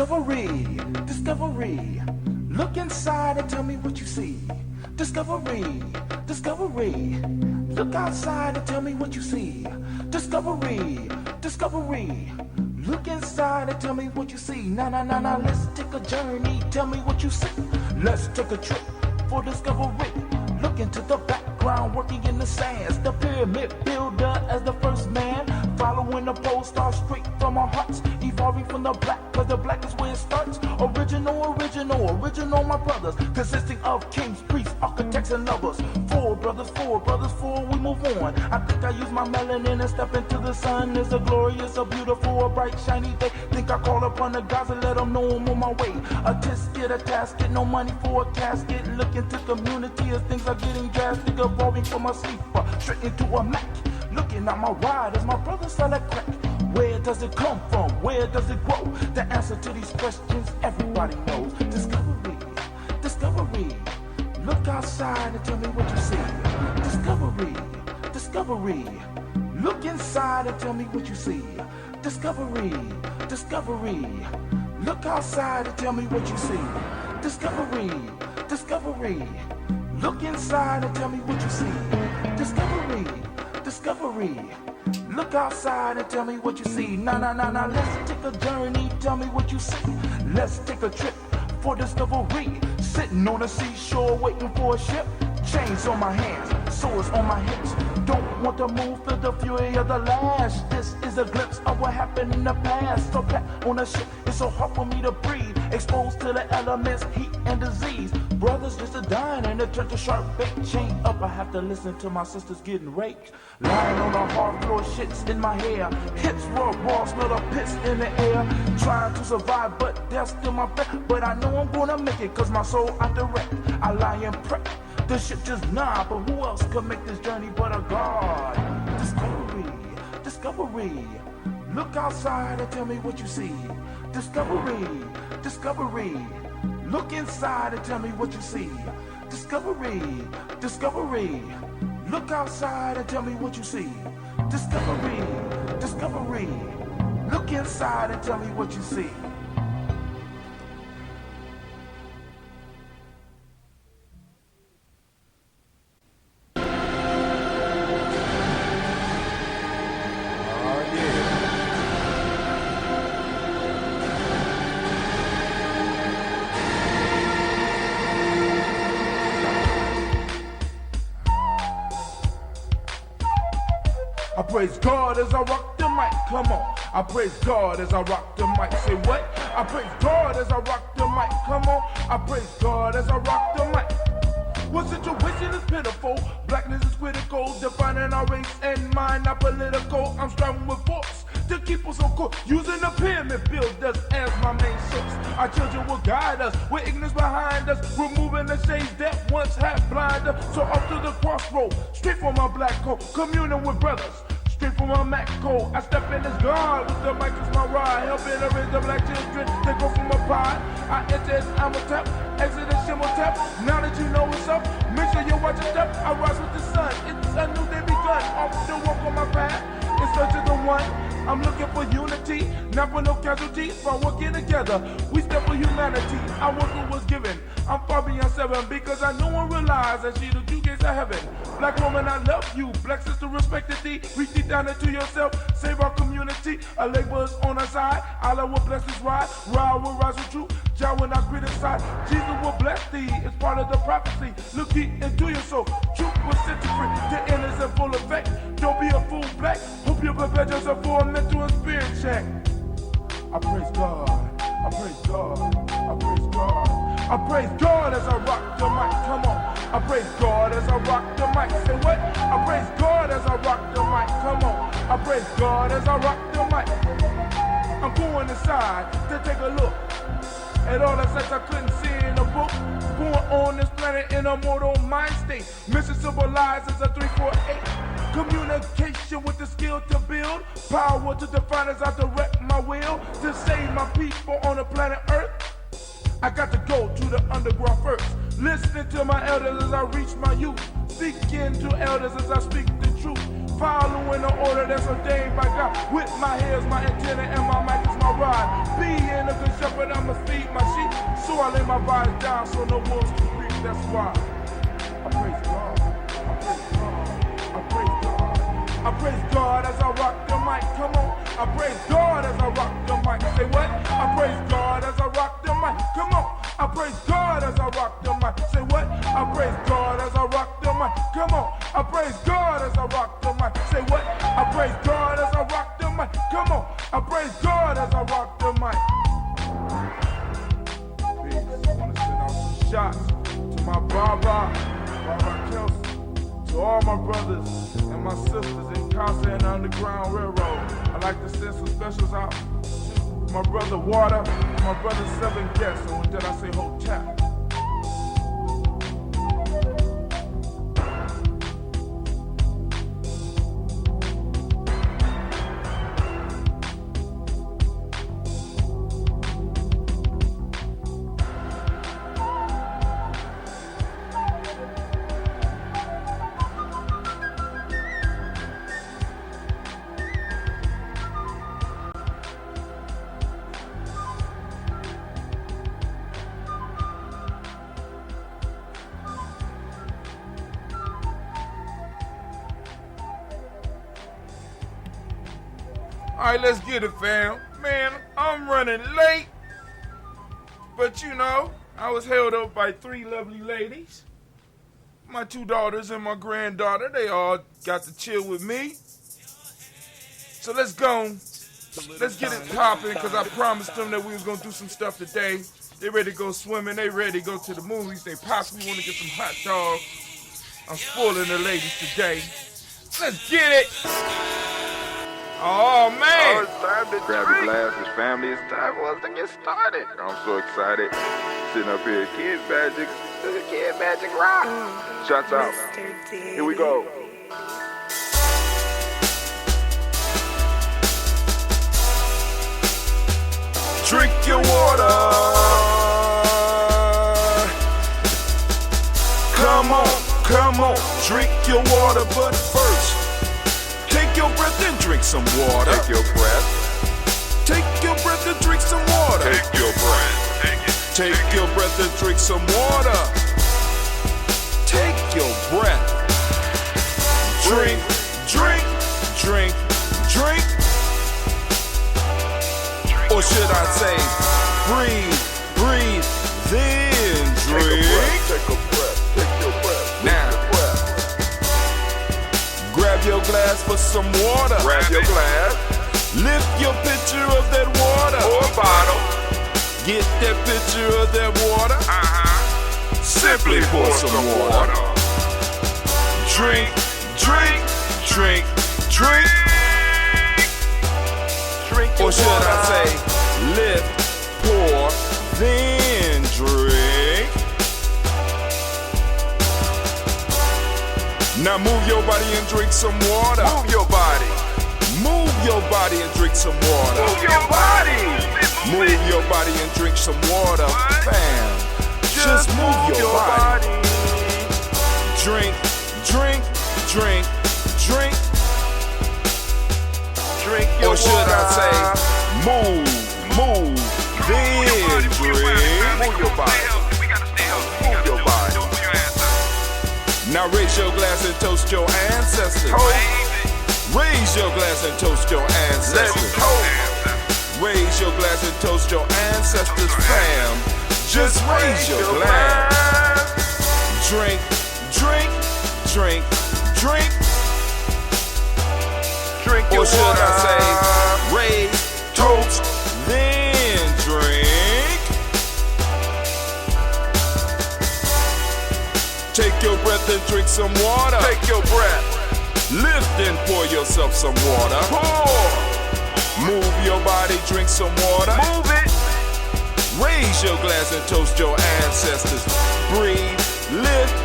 Discovery, discovery. Look inside and tell me what you see. Discovery, discovery. Look outside and tell me what you see. Discovery, discovery. Look inside and tell me what you see. Nah, nah, nah, nah. Let's take a journey. Tell me what you see. Let's take a trip for discovery. Look into the background, working in the sands. The pyramid builder as the first man. Following the pole star straight from our hearts. Evolving from the black, cause the black is where it starts. Original, original, original, my brothers. Consisting of kings, priests, architects, and lovers. Four brothers, four, we move on. I think I use my melanin and step into the sun. It's a glorious, a beautiful, a bright, shiny day. Think I call upon the gods and let them know I'm on my way. A tisket, a tasket, no money for a casket. Look into community as things are getting drastic. Evolving from a sleeper, straight into a Mac. Looking at my ride as my brother sell that crack. Where does it come from? Where does it grow? The answer to these questions everybody knows. Discovery, discovery. Look outside and tell me what you see. Discovery, discovery. Look inside and tell me what you see. Discovery, discovery. Look outside and tell me what you see. Discovery, discovery. Look inside and tell me what you see. Discovery, discovery. Look outside and tell me what you see. Nah, nah, nah, nah. Let's take a journey. Tell me what you see. Let's take a trip for discovery. Sitting on the seashore waiting for a ship. Chains on my hands, swords on my hips. Don't want to move, feel the fury of the lash. This is a glimpse of what happened in the past. So back on the ship, it's so hard for me to breathe. Exposed to the elements, heat and disease. Brothers just a dying and it turned to sharp bait. Chain up, I have to listen to my sisters getting raped. Lying on the hard floor, shit's in my hair. Hips were raw, smell the piss in the air. Trying to survive, but death's still my bet. But I know I'm gonna make it, cause my soul out the wreck. I lie in prep. The ship just nah, but who else could make this journey but a God? Discovery, discovery. Look outside and tell me what you see. Discovery, discovery. Look inside and tell me what you see. Discovery, discovery. Look outside and tell me what you see. Discovery, discovery. Look inside and tell me what you see. I praise God as I rock the mic, come on. I praise God as I rock the mic, say what? I praise God as I rock the mic, come on. I praise God as I rock the mic. What situation is pitiful? Blackness is critical, defining our race and mind, not political. I'm striving with force to keep us on course, using the pyramid builders as my main source. Our children will guide us, with ignorance behind us, removing the shades that once had blinded us. So up to the crossroad, straight from my black coat, communing with brothers. Straight from my Mac code, I step in as God with the mic as my ride, helping to raise the black children that go from a pod. I enter as I'm a tap, exit as shimmer tap. Now that you know what's up, make sure you watch your step. I rise with the sun, it's a new day begun. Off the walk on my path, in search of the one. I'm looking for unity, not for no casualties. By working together, we step for humanity. I work what was given. I'm far beyond 7 because I know and realize that she the two gates of heaven. Black woman, I love you. Black sister, respect thee. Reach deep down into yourself. Save our community. A labor is on our side. Allah will bless this ride. Ra will rise with you. Jah will not criticize. Jesus will bless thee. It's part of the prophecy. Look deep into your soul. Truth will set you free. The end is in full effect. Don't be a fool, black. Hope you prepare yourself for a mental and spirit check. I praise God. I praise God. I praise God. I praise God as I rock the mic. Come on. I praise God as I rock the mic. Say what? I praise God as I rock the mic. Come on. I praise God as I rock the mic. I'm going inside to take a look at all the sights I couldn't see in a book. Born on this planet in a mortal mind state. Mission civilized as a 348. Communication with the skill to build. Power to define as I direct my will. To save my people on the planet Earth. I got to go to the underground first. Listening to my elders as I reach my youth. Speaking to elders as I speak the truth. following the order that's ordained by God. With my ears, my antenna, and my mic is my rod. Being a good shepherd, I'ma feed my sheep. So I lay my vibes down so no wolves can creep. That's why I praise God. I praise God. I praise God. I praise God as I rock the mic. Come on. I praise God as I rock the mic. Say what? I praise God as I rock the mic. Come on. I praise God as I rock the mic. Say what? I praise God as I rock the mic. Come on. I praise God as I rock the mic. Say what? I praise God as I rock the mic. Come on. I praise God as I rock the mic. Peace. I want to send out some shots to my Baba Kelsey, to all my brothers and my sisters in Casa and Underground Railroad. I'd like to send some specials out to my brother Water and my brother Seven Guests. And with that I say hotel. All right, let's get it, fam. Man, I'm running late. But you know, I was held up by 3 lovely ladies. My 2 daughters and my granddaughter, they all got to chill with me. So let's go. Let's get it popping, because I promised them that we was going to do some stuff today. They ready to go swimming. They ready to go to the movies. They possibly want to get some hot dogs. I'm spoiling the ladies today. Let's get it. Oh, man. Oh, it's time to grab your glasses, family. It's time for us to get started. I'm so excited. Sitting up here, Kid Magic Rock. Shots out. Here we go. Drink your water. Come on, drink your water, but first, take your breath and drink some water. Take your breath. Take your breath and drink some water. Take your breath. Take it. Take your breath and drink some water. Take your breath. Drink, drink, drink, drink. Or should I say, breathe, breathe, then drink. Take a breath. Take your breath. Now, grab your glass for some water. Grab your glass. Lift your pitcher of that water. Or a bottle. Get that pitcher of that water. Simply pour some water. Drink, drink, drink, drink. Drink your or should water. I say, lift, pour, then drink. Now move your body and drink some water. Move your body. Move your body and drink some water. Move your body. Move your body and drink some water. Bam. Just move your body. Drink, drink, drink, drink. Drink your or should water. I say, move, then drink. Move your body. Move your body. Now raise your glass and toast your ancestors. Raise your glass and toast your Let's ancestors. toast. Raise your glass and toast your ancestors, fam. Just raise your glass. Drink, drink, drink, drink. Drink your Or should water. I say, raise, toast, then drink. Take your breath and drink some water. Take your breath. Lift and pour yourself some water. Pour. Move your body, drink some water. Move it. Raise your glass and toast your ancestors. Breathe, lift,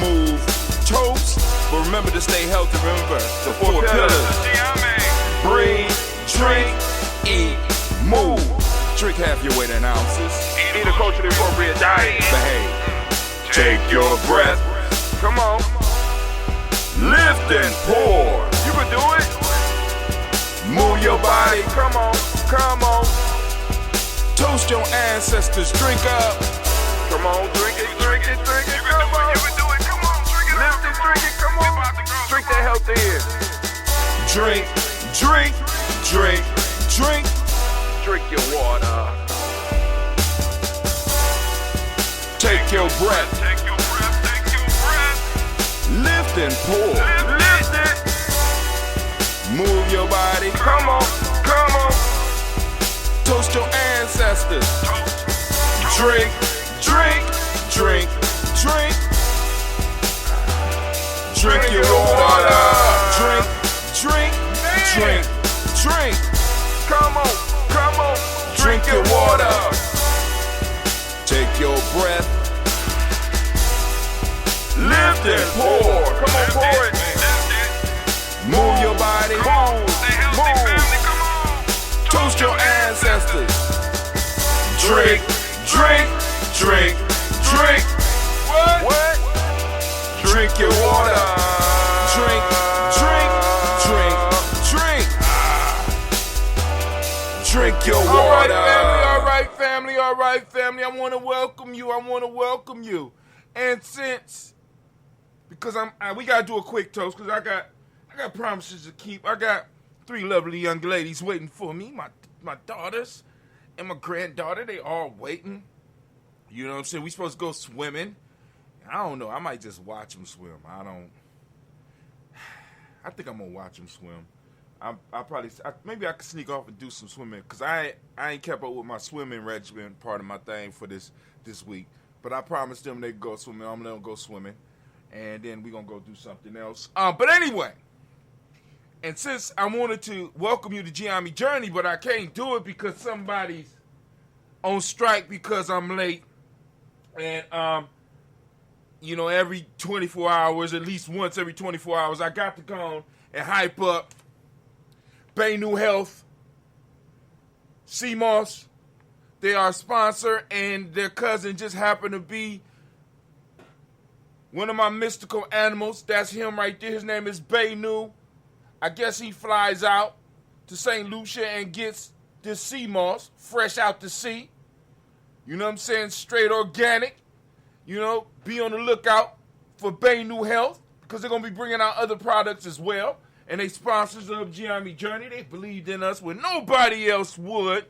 move, toast. But remember to stay healthy. Remember the 4 pillars. Breathe, drink, eat, move. Drink half your weight in ounces. Eat a culturally appropriate diet. Behave. Take your breath. Come on. Lift and pour. You can do it. Move your body, come on, come on. Toast your ancestors, drink up. Come on, drink it, drink it, drink it, come on. You can do it, come on, drink it. Lift it, drink it, come on. Drink that healthy air. Drink, drink, drink, drink. Drink your water. Take your breath. Take your breath, take your breath. Lift and pour. Lift it. Move your body. Come on, come on. Toast your ancestors. Drink, drink, drink, drink. Drink your water. Drink, drink, drink, drink. Come on, come on. Drink your water. Take your breath. Lift and pour. Come on, pour it. Move your body. Move. Move. Toast your ancestors. Drink, drink, drink, drink. What? Drink your water. Drink, drink, drink, drink. Drink your water. All right, family. I want to welcome you. And since, because we gotta do a quick toast, because I got promises to keep. I got 3 lovely young ladies waiting for me. My daughters and my granddaughter. They all waiting. You know what I'm saying? We supposed to go swimming. I don't know. I might just watch them swim. I think I'm gonna watch them swim. Maybe I could sneak off and do some swimming, because I ain't kept up with my swimming regimen, part of my thing for this week. But I promised them they could go swimming. I'm gonna go swimming, and then we gonna go do something else. But anyway, and since I wanted to welcome you to Gye-Nyame Journey, but I can't do it because somebody's on strike because I'm late, and every 24 hours, at least once every 24 hours, I got to go and hype up Gye-Nyame Health, CMOS. They are a sponsor, and their cousin just happened to be one of my mystical animals. That's him right there. His name is Gye-Nyame. I guess he flies out to St. Lucia and gets this CMOS fresh out the sea. You know what I'm saying? Straight organic. Be on the lookout for Gye-Nyame Health, because they're going to be bringing out other products as well. And they sponsors of Gye-Nyame Journey. They believed in us when nobody else would.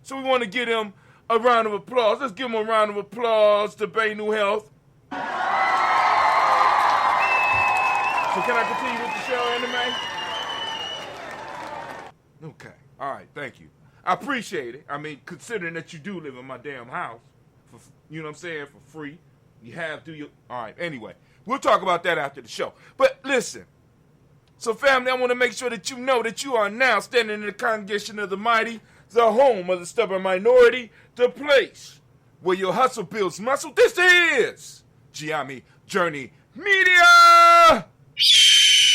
So we want to give them a round of applause. Let's give them a round of applause to Gye-Nyame Health. So can I continue with the show, Anime? Okay. All right. Thank you. I appreciate it. I mean, considering that you do live in my damn house, for free. You have to. All right. Anyway, we'll talk about that after the show. But listen. So, family, I want to make sure that you know that you are now standing in the congregation of the mighty, the home of the stubborn minority, the place where your hustle builds muscle. This is Gye-Nyame Journey Media.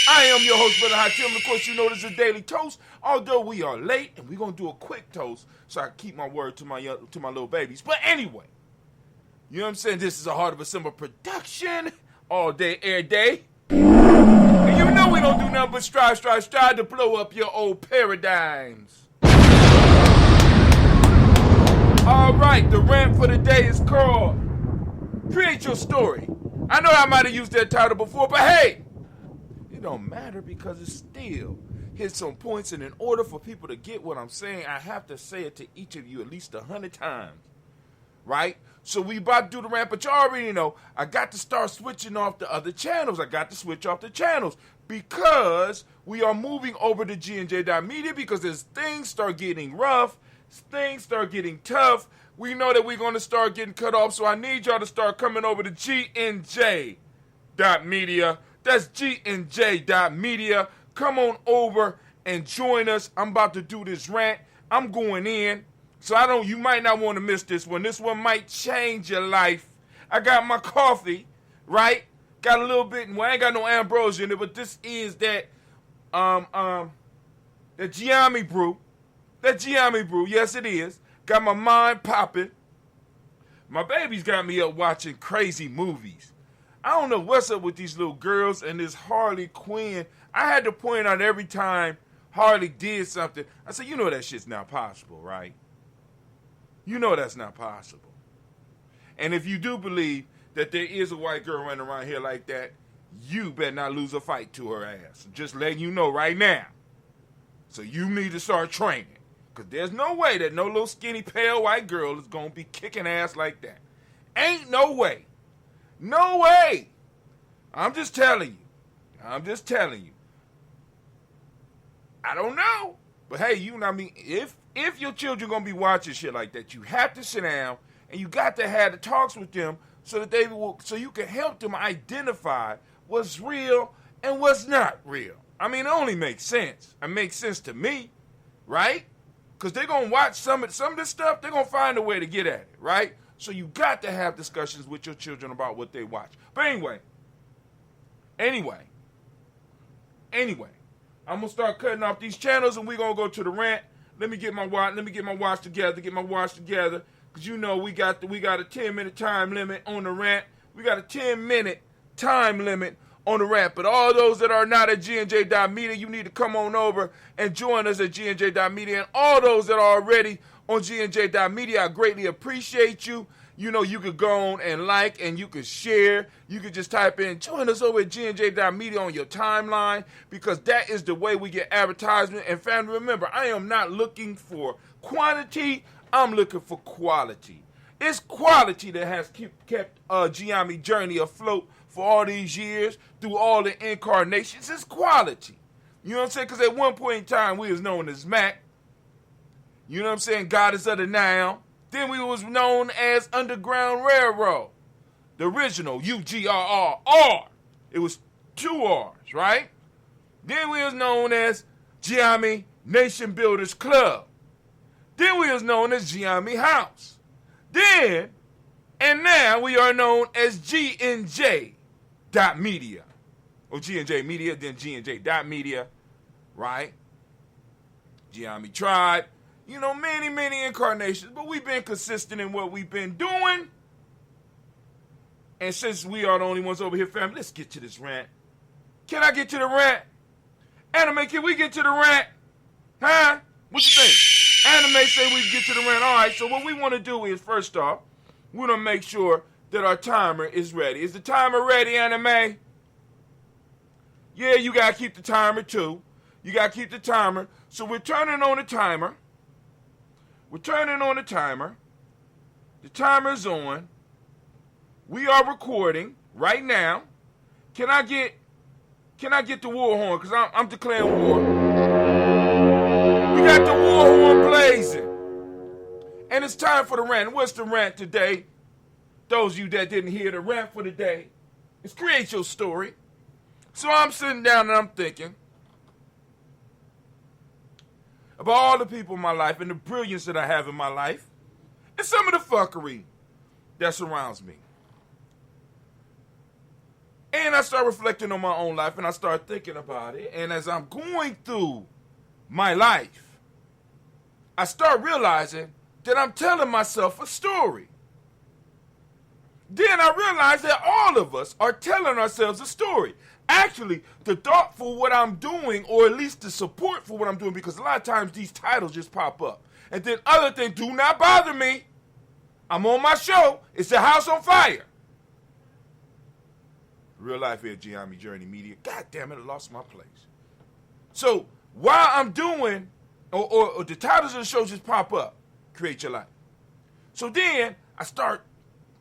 I am your host, Brother Hatim. Of course, you know this is a daily toast, although we are late, and we're going to do a quick toast so I can keep my word to my little babies. But anyway, you know what I'm saying? This is a Heart of a Simba production, all day, every day. And you know we don't do nothing but strive to blow up your old paradigms. All right, the rant for the day is called Create Your Story. I know I might have used that title before, but hey, it don't matter because it still hits some points, and in order for people to get what I'm saying, I have to say it to each of you at least 100 times, right? So we about to do the rant, but you already know I got to start switching off the other channels. I got to switch off the channels because we are moving over to Gye-Nyame.media, because as things start getting rough, things start getting tough, we know that we're going to start getting cut off. So I need y'all to start coming over to Gye-Nyame.media. That's Gye-Nyame.media. Come on over and join us. I'm about to do this rant. I'm going in. So you might not want to miss this one. This one might change your life. I got my coffee, right? Got a little bit, I ain't got no ambrosia in it, but this is that Gye-Nyame brew. That Gye-Nyame brew, yes it is. Got my mind popping. My baby's got me up watching crazy movies. I don't know what's up with these little girls and this Harley Quinn. I had to point out every time Harley did something. I said, you know that shit's not possible, right? You know that's not possible. And if you do believe that there is a white girl running around here like that, you better not lose a fight to her ass. Just letting you know right now. So you need to start training. Because there's no way that no little skinny pale white girl is going to be kicking ass like that. Ain't no way. No way. I'm just telling you. I'm just telling you. I don't know. But hey, you know what I mean? If your children going to be watching shit like that, you have to sit down and you got to have the talks with them so that they will, so you can help them identify what's real and what's not real. I mean, it only makes sense. It makes sense to me, right? Because they're going to watch some of this stuff. They're going to find a way to get at it, right? So you got to have discussions with your children about what they watch. But anyway, I'm going to start cutting off these channels and we're going to go to the rant. Let me get my watch together. Because you know we got a 10-minute time limit on the rant. We got a 10-minute time limit on the rant. But all those that are not at GNJ.media, you need to come on over and join us at GNJ.media. And all those that are already on GNJ.media, I greatly appreciate you. You know, you could go on and like and you could share. You could just type in, join us over at GNJ.media on your timeline, because that is the way we get advertisement. And family, remember, I am not looking for quantity. I'm looking for quality. It's quality that has kept Gye-Nyame journey afloat for all these years, through all the incarnations. It's quality. You know what I'm saying? Because at one point in time, we was known as Mac. You know what I'm saying? Goddess of the Now. Then we was known as Underground Railroad. The original, UGRR. It was 2 R's, right? Then we was known as Gye-Nyame Nation Builders Club. Then we was known as Gye-Nyame House. Then, and now we are known as GNJ.media. Or GNJ Media, then GNJ.media, right? Gye-Nyame Tribe. You know, many, many incarnations. But we've been consistent in what we've been doing. And since we are the only ones over here, family, let's get to this rant. Can I get to the rant? Anime, can we get to the rant? Huh? What you think? Anime say we get to the rant. All right, so what we want to do is, first off, we want to make sure that our timer is ready. Is the timer ready, Anime? Yeah, you got to keep the timer, too. You got to keep the timer. So we're turning on the timer. We're turning on the timer. The timer's on. We are recording right now. Can I get the war horn? Because I'm declaring war. We got the war horn blazing. And it's time for the rant. What's the rant today? Those of you that didn't hear the rant for today, is create your story. So I'm sitting down and I'm thinking about all the people in my life and the brilliance that I have in my life and some of the fuckery that surrounds me. And I start reflecting on my own life and I start thinking about it. And as I'm going through my life, I start realizing that I'm telling myself a story. Then I realized that all of us are telling ourselves a story. Actually, the thought for what I'm doing, or at least the support for what I'm doing, because a lot of times these titles just pop up. And then other things do not bother me. I'm on my show. It's the house on fire. Real life here at Gye-Nyame Journey Media. God damn it, I lost my place. So while I'm doing, or the titles of the show just pop up, create your life. So then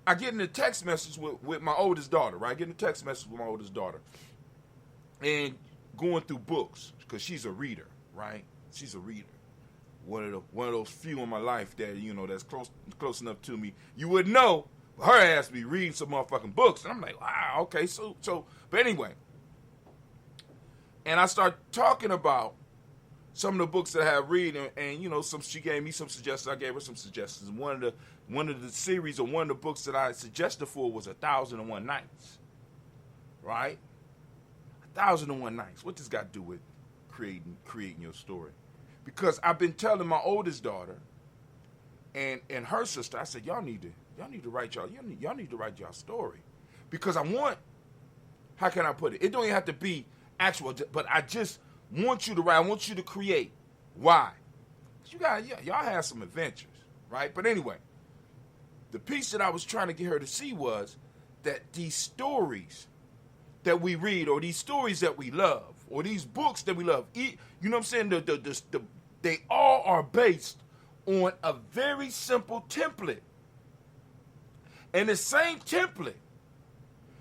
I get in a text message with my oldest daughter, right? I get in a text message with my oldest daughter. And going through books, because she's a reader, right? She's a reader. One of those few in my life that, you know, that's close enough to me. You would know, her ass be reading some motherfucking books. And I'm like, wow, okay, so, but anyway. And I start talking about some of the books that I have read, and you know, she gave me some suggestions. I gave her some suggestions. One of the series, or one of the books that I suggested for was 1,001 Nights, right? 1,001 Nights. What does got to do with creating your story? Because I've been telling my oldest daughter and her sister, I said, y'all need to write y'all need to write y'all story, because I want how can I put it? It don't even have to be actual, but I just want you to write. I want you to create. Why? Because y'all have some adventures, right? But anyway, the piece that I was trying to get her to see was that these stories that we read, or these stories that we love, or these books that we love, you know what I'm saying? They all are based on a very simple template. And the same template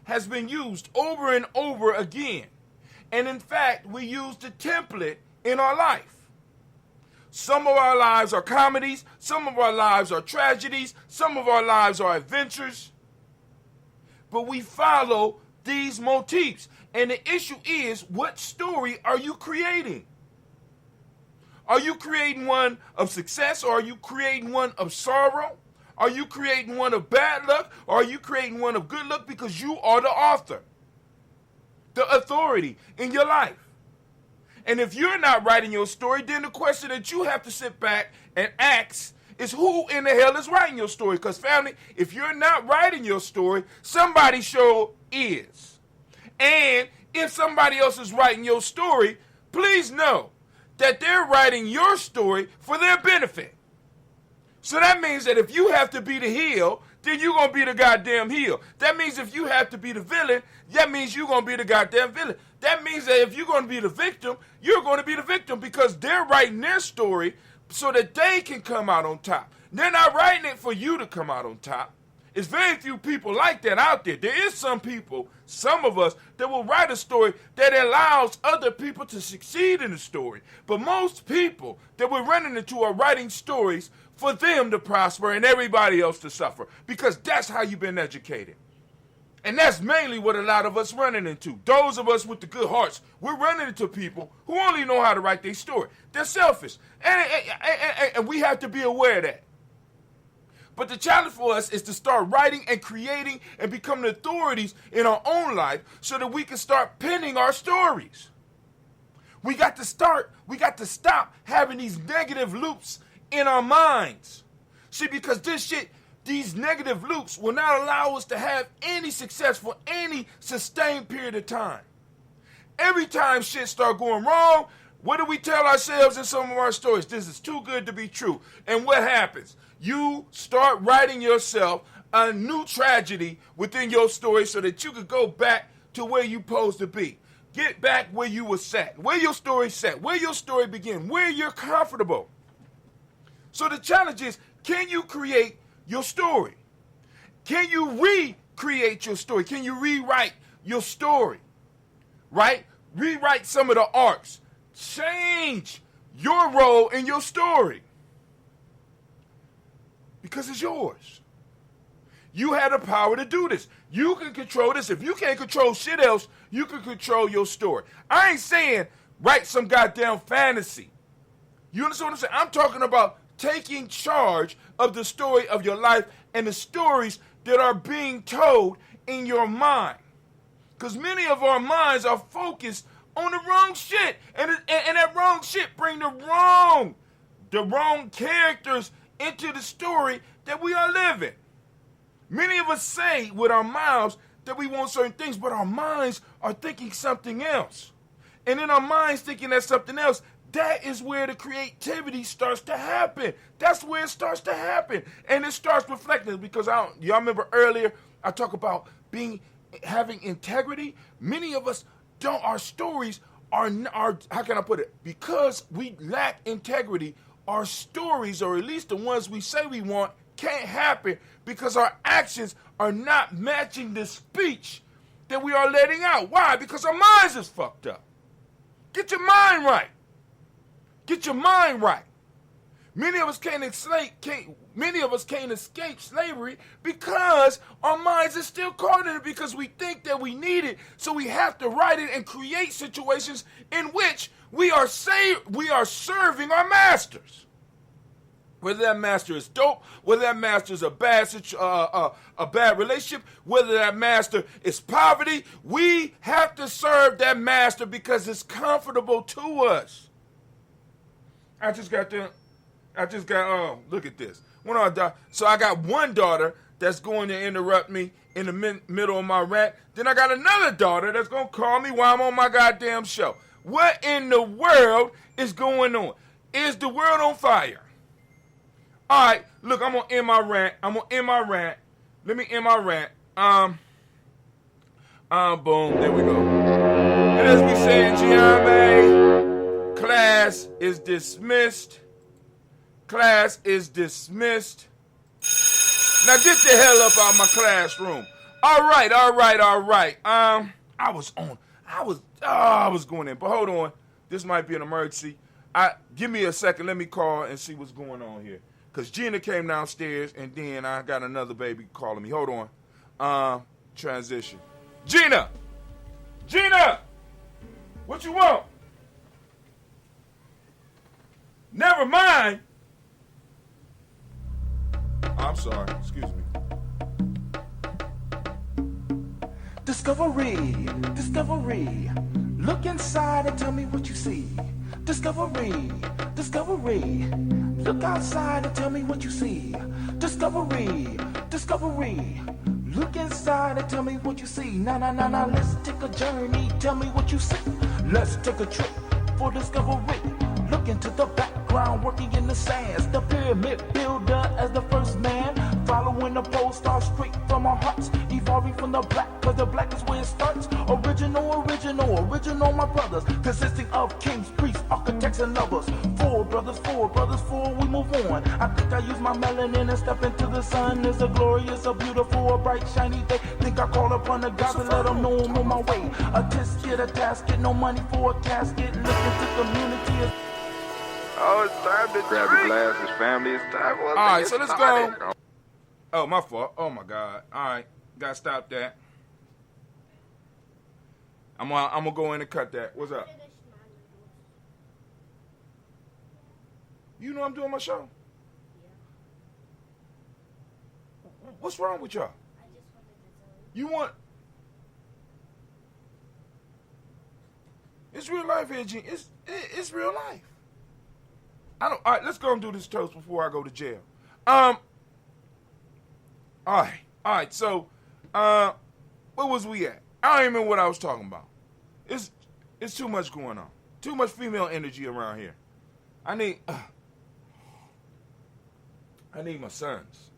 has been used over and over again. And in fact, we use the template in our life. Some of our lives are comedies. Some of our lives are tragedies. Some of our lives are adventures. But we follow these motifs. And the issue is, what story are you creating? Are you creating one of success, or are you creating one of sorrow? Are you creating one of bad luck, or are you creating one of good luck? Because you are the author, the authority in your life. And if you're not writing your story, then the question that you have to sit back and ask is, who in the hell is writing your story? Because family, if you're not writing your story, somebody sure is. And if somebody else is writing your story, please know that they're writing your story for their benefit. So that means that if you have to be the heel, then you're going to be the goddamn heel. That means if you have to be the villain, that means you're going to be the goddamn villain. That means that if you're going to be the victim, you're going to be the victim, because they're writing their story so that they can come out on top. They're not writing it for you to come out on top. It's very few people like that out there. There is some people, some of us, that will write a story that allows other people to succeed in the story. But most people that we're running into are writing stories for them to prosper and everybody else to suffer, because that's how you've been educated. And that's mainly what a lot of us running into. Those of us with the good hearts, we're running into people who only know how to write their story. They're selfish. And we have to be aware of that. But the challenge for us is to start writing and creating and becoming authorities in our own life so that we can start penning our stories. We got to stop having these negative loops in our minds. See, because these negative loops will not allow us to have any success for any sustained period of time. Every time shit start going wrong, what do we tell ourselves in some of our stories? This is too good to be true. And what happens? You start writing yourself a new tragedy within your story so that you could go back to where you're supposed to be. Get back where you were set, where your story set, where your story began, where you're comfortable. So the challenge is, can you create your story? Can you recreate your story? Can you rewrite your story? Right? Rewrite some of the arcs. Change your role in your story. Because it's yours. You have the power to do this. You can control this. If you can't control shit else, you can control your story. I ain't saying write some goddamn fantasy. You understand what I'm saying? I'm talking about taking charge of the story of your life and the stories that are being told in your mind. Because many of our minds are focused on the wrong shit. And that wrong shit bring the wrong characters into the story that we are living. Many of us say with our mouths that we want certain things, but our minds are thinking something else. And in our minds thinking that something else, that is where the creativity starts to happen. That's where it starts to happen. And it starts reflecting, because y'all remember earlier I talked about having integrity. Many of us don't. Our stories are how can I put it? Because we lack integrity, our stories, or at least the ones we say we want, can't happen because our actions are not matching the speech that we are letting out. Why? Because our minds is fucked up. Get your mind right. Get your mind right. Many of us can't escape slavery because our minds are still caught in it, because we think that we need it. So we have to write it and create situations in which we are serving our masters. Whether that master is dope, whether that master is a bad relationship, whether that master is poverty, we have to serve that master because it's comfortable to us. Look at this. So I got one daughter that's going to interrupt me in the middle of my rant. Then I got another daughter that's going to call me while I'm on my goddamn show. What in the world is going on? Is the world on fire? All right, look, I'm going to end my rant. Let me end my rant. Boom, there we go. And as we say in Gye-Nyame, class is dismissed. Class is dismissed. Now get the hell up out of my classroom. All right. I was going in, but hold on. This might be an emergency. Give me a second. Let me call and see what's going on here. Because Gina came downstairs, and then I got another baby calling me. Hold on. Transition. Gina! What you want? Never mind. I'm sorry. Excuse me. Discovery. Look inside and tell me what you see. Discovery. Look outside and tell me what you see. Discovery. Look inside and tell me what you see. Nah, let's take a journey. Tell me what you see. Let's take a trip for discovery. Look into the background, working in the sands. The pyramid builder as the first man. Following the pole star straight from our hearts. Evolving from the black, cause the black is where it starts. Original, my brothers. Consisting of kings, priests, architects, and lovers. Four brothers, we move on. I think I use my melanin and step into the sun. It's a glorious, a beautiful, a bright, shiny day. Think I call upon the gods and let them know I'm on my way. A tisket, a tasket, no money for a casket. Look into community. Oh, it's time to grab your glasses, family. It's time for us. All right, so let's go. Oh, my fault. Oh, my God. All right. Gotta stop that. I'm gonna go in and cut that. What's up? You know I'm doing my show? Yeah. What's wrong with y'all? I just wanted to tell you. You want... It's real life here, Gene. It's real life. All right, let's go and do this toast before I go to jail. All right, so, where was we at? I don't even know what I was talking about. It's too much going on. Too much female energy around here. I need my sons.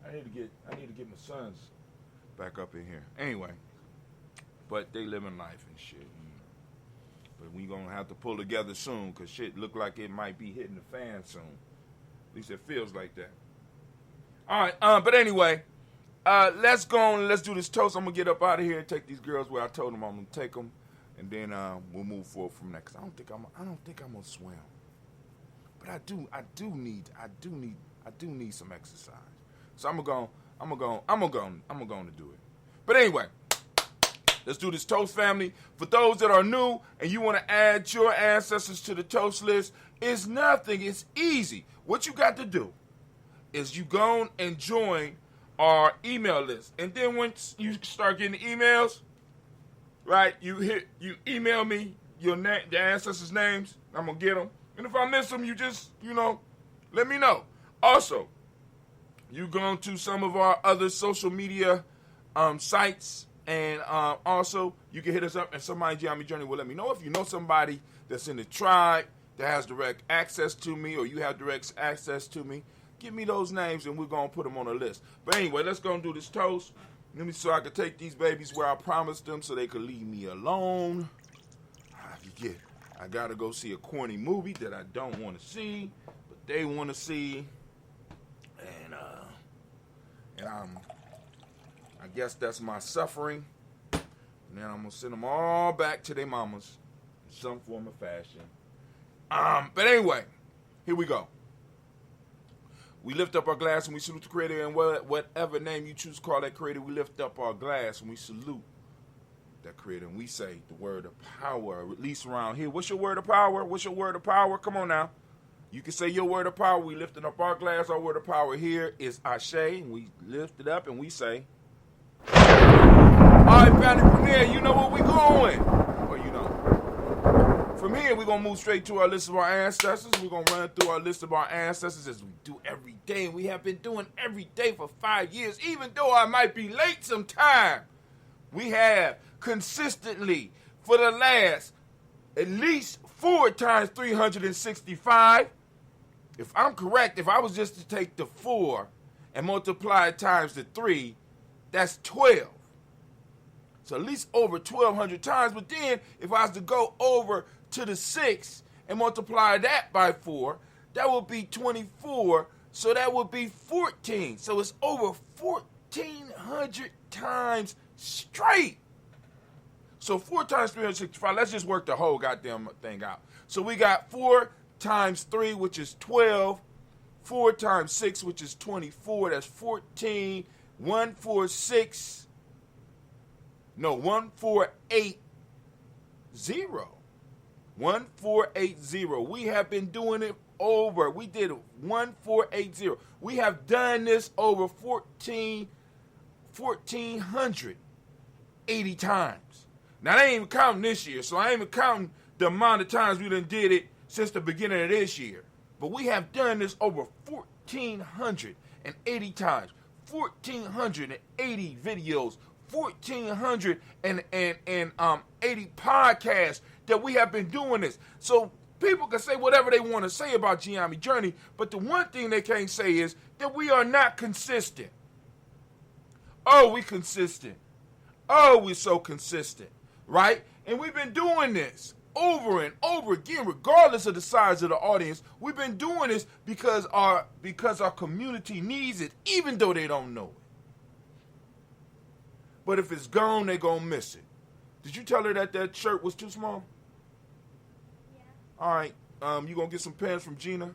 I need to get my sons back up in here. Anyway, but they living life and shit. But we gonna have to pull together soon, cause shit look like it might be hitting the fan soon. At least it feels like that. All right, but anyway, let's go on. Let's do this toast. I'm gonna get up out of here and take these girls where I told them I'm gonna take them, and then we'll move forward from there. Cause I don't think I'm gonna swim, but I do need some exercise. So I'm gonna do it. But anyway, let's do this toast, family. For those that are new and you want to add your ancestors to the toast list, it's nothing. It's easy. What you got to do is you go and join our email list. And then once you start getting emails, right, you email me the ancestors' names. I'm going to get them. And if I miss them, you just, let me know. Also, you go to some of our other social media sites. And also, you can hit us up, and somebody in Gye-Nyame Journey will let me know. If you know somebody that's in the tribe that has direct access to me, or you have direct access to me, give me those names, and we're going to put them on a list. But anyway, let's go and do this toast. So I can take these babies where I promised them so they could leave me alone. I got to go see a corny movie that I don't want to see, but they want to see. And I guess that's my suffering. And then I'm going to send them all back to their mamas in some form of fashion. But anyway, here we go. We lift up our glass and we salute the Creator, and whatever name you choose to call that Creator, we lift up our glass and we salute that Creator, and we say the word of power, at least around here. What's your word of power? What's your word of power? Come on now. You can say your word of power. We lifting up our glass. Our word of power here is Ashe, and we lift it up and we say, all right, family, from there, you know where we going. Or you know. From here, we're going to move straight to our list of our ancestors. We're going to run through our list of our ancestors as we do every day, and we have been doing every day for 5 years, even though I might be late sometime. We have consistently for the last at least 4 times 365. If I'm correct, if I was just to take the 4 and multiply it times the 3, that's 12. So at least over 1,200 times. But then if I was to go over to the 6 and multiply that by 4, that would be 24. So that would be 14. So it's over 1,400 times straight. So 4 times 365, let's just work the whole goddamn thing out. So we got 4 times 3, which is 12. 4 times 6, which is 24. That's 14. 146. No, 1480. 1480. We have been doing it over. We did 1480. We have done this over 1,480 times. Now, they ain't even counting this year, so I ain't even counting the amount of times we done did it since the beginning of this year. But we have done this over 1,480 times. 1,480 videos. 1,480 podcasts that we have been doing this. So people can say whatever they want to say about Gye-Nyame Journey, but the one thing they can't say is that we are not consistent. Oh, we consistent. Oh, we're so consistent, right? And we've been doing this over and over again, regardless of the size of the audience. We've been doing this because our community needs it, even though they don't know it. But if it's gone, they're going to miss it. Did you tell her that shirt was too small? Yeah. All right. You going to get some pants from Gina? Yeah.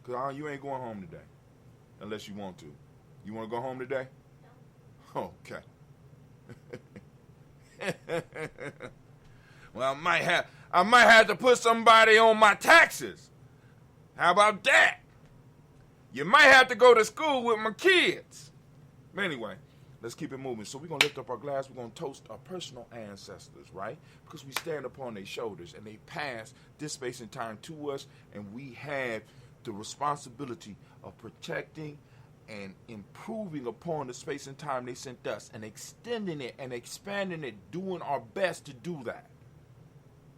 Because you ain't going home today. Unless you want to. You want to go home today? No. Okay. Well, I might have to put somebody on my taxes. How about that? You might have to go to school with my kids. But anyway, let's keep it moving. So we're going to lift up our glass. We're going to toast our personal ancestors, right? Because we stand upon their shoulders and they pass this space and time to us, and we have the responsibility of protecting and improving upon the space and time they sent us and extending it and expanding it, doing our best to do that.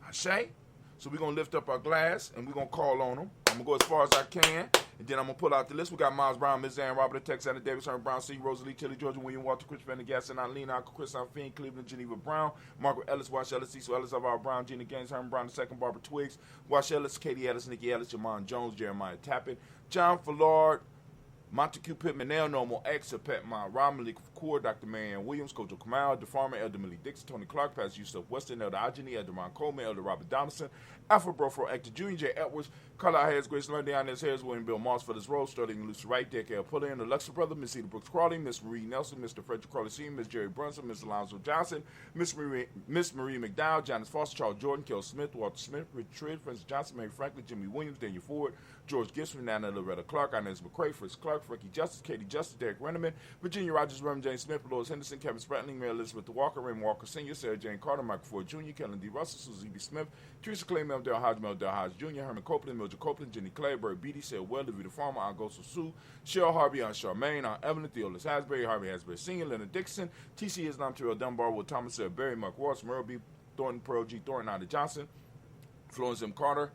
I say? So we're going to lift up our glass and we're going to call on them. I'm going to go as far as I can, and then I'm going to pull out the list. We got Miles Brown, Ms. Ann, Robert, Tex, Anna Davis, Herman Brown, C. Rosalie, Tilly, Georgia, William, Walter, Chris, Van Gasson, Eileen, Uncle Chris, Finn, Cleveland, Geneva Brown, Margaret Ellis, Wash Ellis, Cecil Ellis, Alvaro Brown, Gina Gaines, Herman Brown II, Barbara Twiggs, Wash Ellis, Katie Ellis, Nikki Ellis, Jamon Jones, Jeremiah Tappan, John Fallard, Montague Pittman, Nell Normal, X, Pet Ma, Rob Malik Core, Dr. Marianne Williams, Kojo Kamal, DeFarmer, Elder Millie Dixon, Tony Clark, Pastor Yusuf Weston, Elder Ajani, Elder Ron Coleman, Elder Robert Donaldson, Alpha Brofro, Actor Jr., J. Edwards, Carla Harris, Grace Lundy, Inez Harris, William Bill Moss for this role, starting Lucy Wright, Dick L. Pullian, the Luxor Brother, Miss Cedar Brooks Crawley, Miss Marie Nelson, Mr. Frederick Crawley Sr., Miss Jerry Brunson, Miss Alonzo Johnson, Miss Marie McDowell, Janice Foster, Charles Jordan, Kel Smith, Walter Smith, Richard Francis Johnson, Mary Franklin, Jimmy Williams, Daniel Ford, George Gibson, Nana Loretta Clark, Inez McCrae, Fritz Clark, Frankie Justice, Katie Justice, Derek Renneman, Virginia Rogers, Reverend James Smith, Lois Henderson, Kevin Spratling, Mary Elizabeth Walker, Raymond Walker Sr., Sarah Jane Carter, Michael Ford Jr., Kellen D. Russell, Susie B. Smith, Teresa Clay, Mel Del Hodge, Jr., Herman Copeland, Mildred Copeland, Jenny Clay, Bird Beatty, Sarah Well, Levita Farmer, Aunt Goso Sue, Cheryl Harvey, Aunt Charmaine, Aunt Evelyn, Theolis Hasbury, Harvey Hasbury Sr., Leonard Dixon, T.C. Islam, Terrell Dunbar, Will Thomas, Sarah Berry, Mark Ross, Merle B. Thornton, Pearl G. Thornton, Ida Johnson, Florence M. Carter,